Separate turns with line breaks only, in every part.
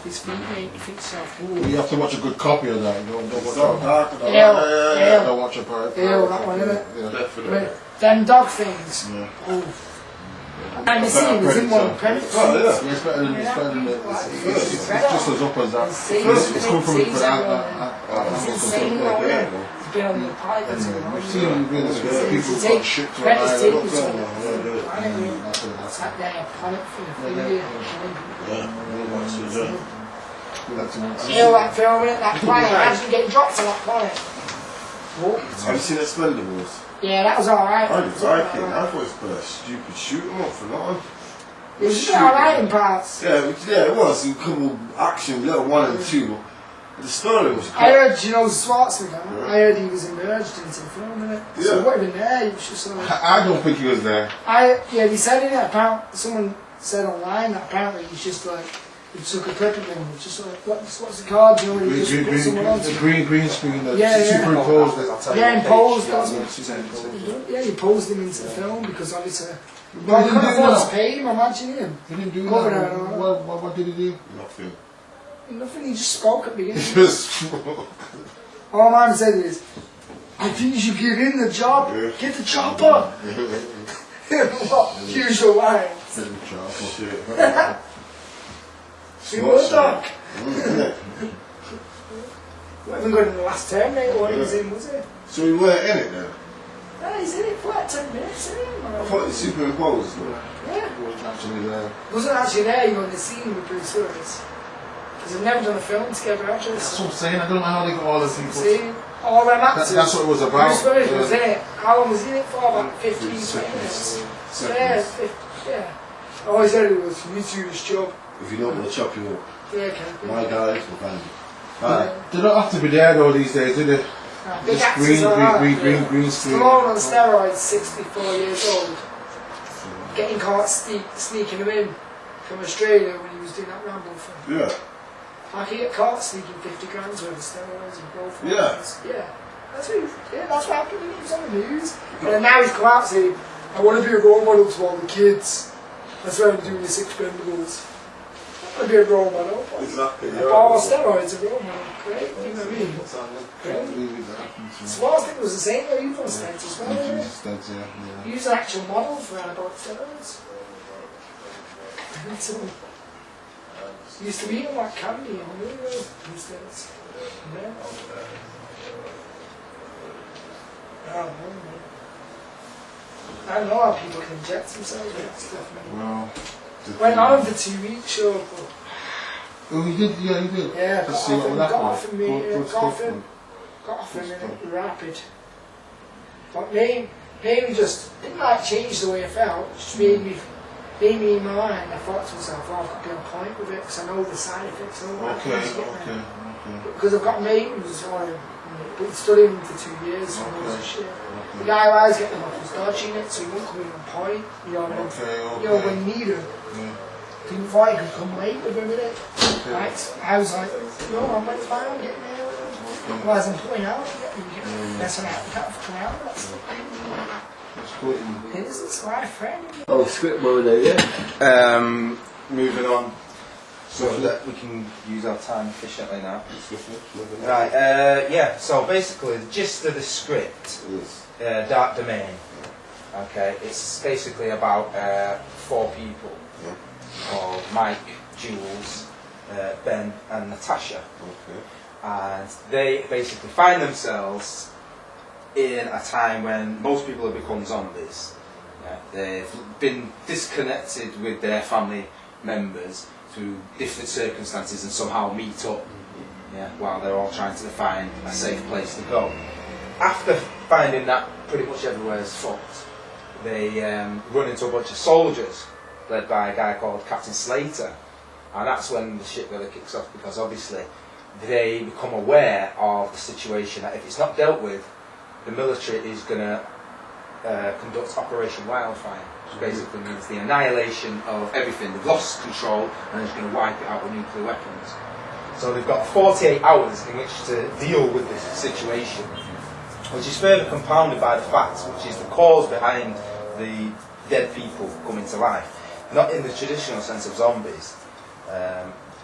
his feet, mate. You think so?
You have to watch a good copy of that. You don't watch don't watch a part.
Yeah, that one, isn't it?
Yeah.
Definitely.
Them dog things.
Yeah.
Oh. And you see, he was in one Predator.
Yeah, it's better than it. It's just as up as that. It's come from that.
It's been on the pilot.
We've seen people got shipped to an island.
Sat there, planet for the video. You know that film, innit? That planet, imagine getting dropped to that planet.
Have you seen Expendables?
Yeah, that was alright.
I didn't like it. I thought it was a stupid shoot 'em up for nothing.
It was alright in parts.
Yeah, it was. A couple action, little 1 and 2. The story was
I heard, you know, Schwarzenegger, I heard he was emerged into the film, innit?
Yeah.
So he would have been there, he was just like...
I don't think he was there.
Yeah, he said in it, apparently, someone said online that apparently he's just like, he took a clip of him, just like, what's the card, you know, and he just put someone on.
The green screen,
superimposed.
imposed.
Yeah, he posed him into the film because obviously...
No, he didn't do that.
Pay him, imagine him.
He didn't do
Over
that.
there,
What did he do?
nothing.
Nothing, he just spoke at the beginning. All man said is, I think you should give him the job.
Yeah.
Get the chopper. What? Usual line. See what dog? We haven't got in the last term, mate, what he was in, was it?
So we weren't in it then?
No, he's in it for like 10 minutes, isn't he?
I thought it was superimposed.
Yeah.
He wasn't actually there.
Wasn't actually there, you know, in the scene with Bruce Willis. Because they've never done a film together, actually.
That's what I'm saying. I don't know how they got all the people.
See, all them actors.
That's what it was about.
Bruce Willis was in it. How long was he in it for? About 15, 20 minutes. Yeah. All he said was, you need to do this job.
If you don't want to chop you up,
Yeah, okay.
my guys will find you.
They don't have to be there though these days, do they?
Big
Just
actors are
green screen.
Stallone on steroids, 64 years old. Getting caught sneaking him in from Australia when he was doing that Rambo film.
Yeah.
Like he get caught sneaking 50 grams worth of steroids and growth
Yeah.
Yeah. That's what happened. He was on the news. And then now he's come out saying, I want to be a role model to all the kids. That's why I'm doing this Expendables. I want to be a role model.
Exactly.
All steroids are role model. Great. You know what I mean? Schwarzenegger was the same though. He was on stage as well. He was an actual model for anabolic steroids. He used to eat them like candy and really these days. Yeah. I don't know how people can inject themselves with that stuff.
Well,
went on for 2 weeks, sure.
Oh, he did? Yeah, he did.
Yeah,
Just see what would happen.
got off him in it rapid. But maybe just didn't like change the way I felt. It just made me in my mind. I thought to myself, oh, I could be on point with it because I know the side effects.
Okay.
Because I've got a mate who's been studying for 2 years, so he knows the shit. The guy who I was getting off was dodging it, so he won't come in on point. You know, you know when you need him. Didn't thought he could come late with him in it. Right? I was like, no, I'm like, fine, I'm getting there. Otherwise, I'm pulling out. That's what I can't come out. It's my friend.
Oh, script mode there, yeah.
Moving on, so that we can use our time efficiently now. Right, so basically the gist of the script, Dark Domain, okay, it's basically about 4 people, called Mike, Jules, Ben and Natasha, and they basically find themselves in a time when most people have become zombies. They've been disconnected with their family members through different circumstances and somehow meet up while they're all trying to find a safe place to go. After finding that pretty much everywhere is fucked, they run into a bunch of soldiers led by a guy called Captain Slater, and that's when the shit really kicks off, because obviously they become aware of the situation that if it's not dealt with, the military is going to conduct Operation Wildfire, which basically means the annihilation of everything. They've lost control and they're going to wipe it out with nuclear weapons. So they've got 48 hours in which to deal with this situation, which is further compounded by the fact, which is the cause behind the dead people coming to life. Not in the traditional sense of zombies,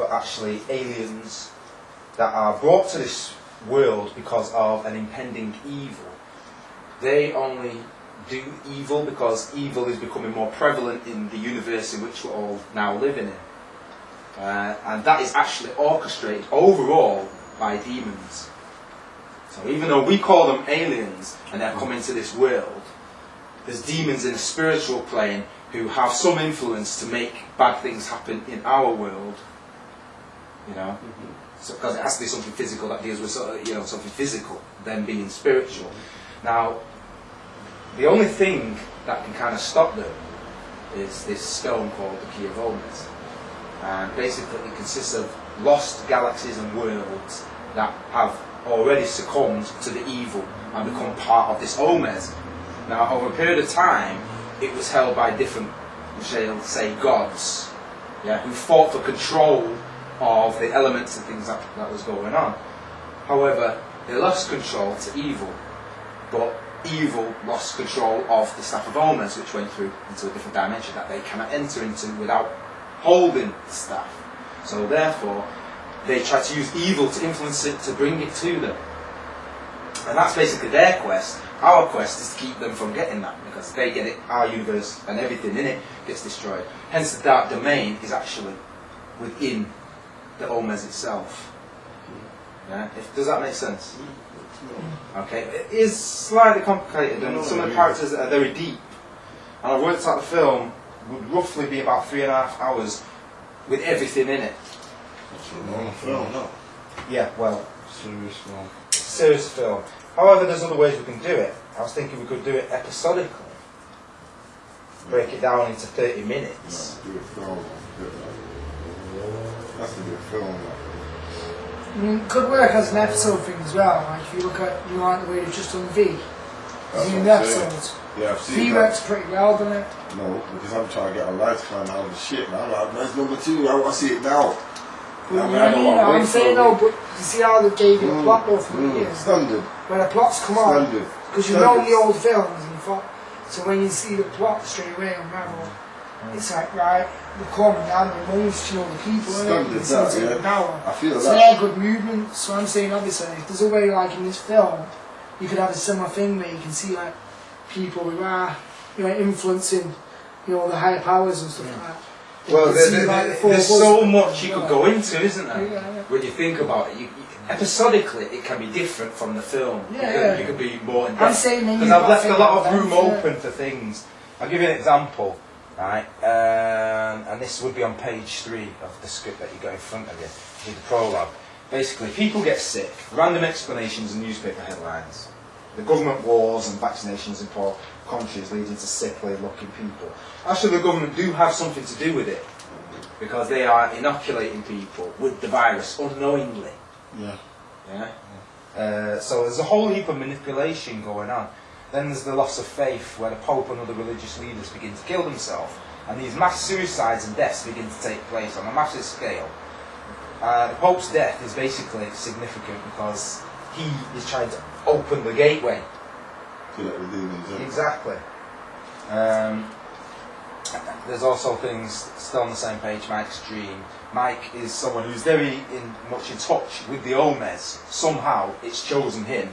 but actually aliens that are brought to this world because of an impending evil. They only do evil because evil is becoming more prevalent in the universe in which we're all now living in. And that is actually orchestrated overall by demons. So even though we call them aliens and they're coming to this world, there's demons in the spiritual plane who have some influence to make bad things happen in our world. You know? So, because it has to be something physical that deals with something physical, them being spiritual. Now, the only thing that can kind of stop them is this stone called the Key of Omens. And basically it consists of lost galaxies and worlds that have already succumbed to the evil and become part of this Omes. Now, over a period of time, it was held by different, shall say, gods, who fought for control of the elements and things that was going on. However, they lost control to evil, but evil lost control of the Staff of Omens, which went through into a different dimension that they cannot enter into without holding the staff. So therefore, they try to use evil to influence it, to bring it to them. And that's basically their quest. Our quest is to keep them from getting that, because if they get it, our universe and everything in it gets destroyed. Hence the dark domain is actually within the Omes itself. Does that make sense? Okay, it is slightly complicated and some of the characters are very deep. And I worked out the film would roughly be about 3.5 hours with everything in it.
That's a long film, no?
Yeah, well,
Serious film.
serious film. However, there's other ways we can do it. I was thinking we could do it episodically. Break it down into 30 minutes.
Do a film. That's to do a film.
It could work as an episode thing as well. Like if you look at, like the way it's just on V. In the episodes.
Yeah, I've seen
V
that.
works pretty well, doesn't it?
No, because I'm trying to get a lifetime out of the shit, man. Like, that's number 2. I want to see it now.
I'm saying no, but you see how they gave you a plot though for the years.
Standard.
When the plots come on,
Standard.
because you know the old films and you thought, so when you see the plot straight away unravel, it's like, right, they're coming down amongst, the people,
Standard, that,
now.
I feel
So
that.
they're good movements. So I'm saying, obviously, if there's a way like in this film, you could have a similar thing where you can see like people who are, influencing, the higher powers and stuff like that.
Well,
There's
there's so much you could go into, isn't there?
Yeah.
When you think about it, episodically it can be different from the film. You could be more in
I'm
depth.
saying
Because I've left a lot of room open for things. I'll give you an example, right? And this would be on page 3 of the script that you got in front of you, with the prologue. Basically, people get sick, random explanations in newspaper headlines. The government wars and vaccinations in poor countries leading to sickly looking people. Actually, the government do have something to do with it, because they are inoculating people with the virus unknowingly. So there's a whole heap of manipulation going on. Then there's the loss of faith, where the Pope and other religious leaders begin to kill themselves, and these mass suicides and deaths begin to take place on a massive scale. The Pope's death is basically significant because he is trying to open the gateway.
To let the demons in.
Exactly. There's also things still on the same page. Mike's dream. Mike is someone who's very much in touch with the Omes. Somehow it's chosen him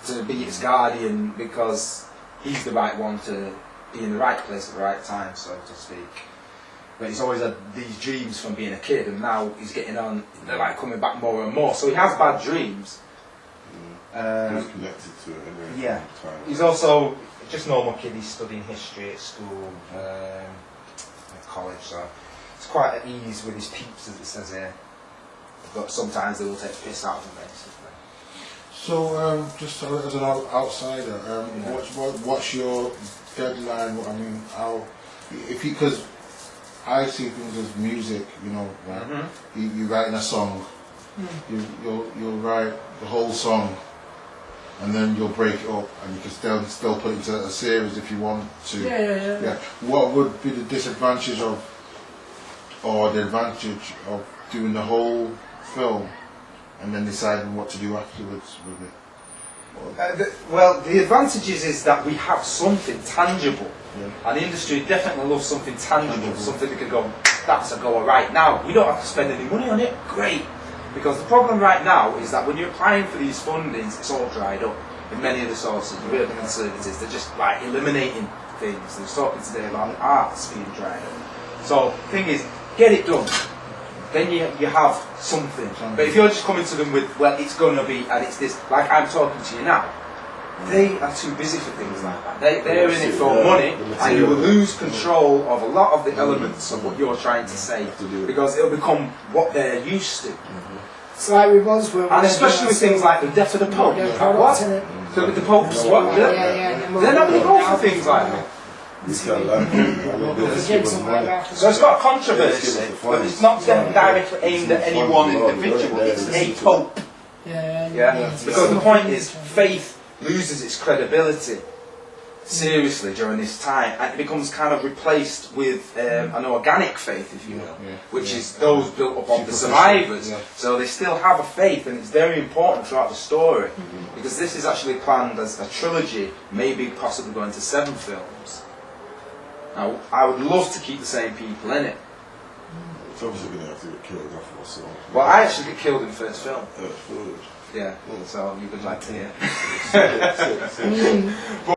to be its guardian because he's the right one to be in the right place at the right time, so to speak. But he's always had these dreams from being a kid, and now he's getting on. They're like coming back more and more. So he has bad dreams.
He's connected to it anyway.
Yeah. He's also just normal kid. He's studying history at school, at college, so it's quite at ease with his peeps, as it says here. But sometimes they will take the piss out of him, basically.
So, just as an outsider, what's your deadline? I mean, because I see things as music, right? You're writing a song, you'll write the whole song, and then you'll break it up, and you can still put it into a series if you want to.
Yeah.
What would be the disadvantage or the advantage of doing the whole film and then deciding what to do afterwards with it?
Well, the advantages is that we have something tangible. And the industry definitely loves something tangible, something that can go that's a goer right now. We don't have to spend any money on it. Great. Because the problem right now is that when you're applying for these fundings, it's all dried up. In many of the sources, the real conservatives, they're just like eliminating things. They were talking today about arts being dried up. So the thing is, get it done. Then you have something. But if you're just coming to them with, well, it's going to be, and it's this, like I'm talking to you now, they are too busy for things like that. They're in it for money, and you will lose control of a lot of the elements of what you're trying to say, because it'll become what they're used to.
It's like with us,
and especially with things like the death of the Pope. What? So the Pope's what? They're not going to go for things like that. So it's got a controversy, but it's not directly aimed at any one individual. It's a Pope. Yeah. Because the point is, faith loses its credibility seriously during this time, and it becomes kind of replaced with an organic faith, if you will, which is those built upon the survivors. So they still have a faith, and it's very important throughout the story, because this is actually planned as a trilogy, maybe possibly going to 7 films. Now, I would love to keep the same people in it.
It's obviously going to have to get killed off or so.
Well, I actually get killed in the first film. Yeah, so you would like to hear. But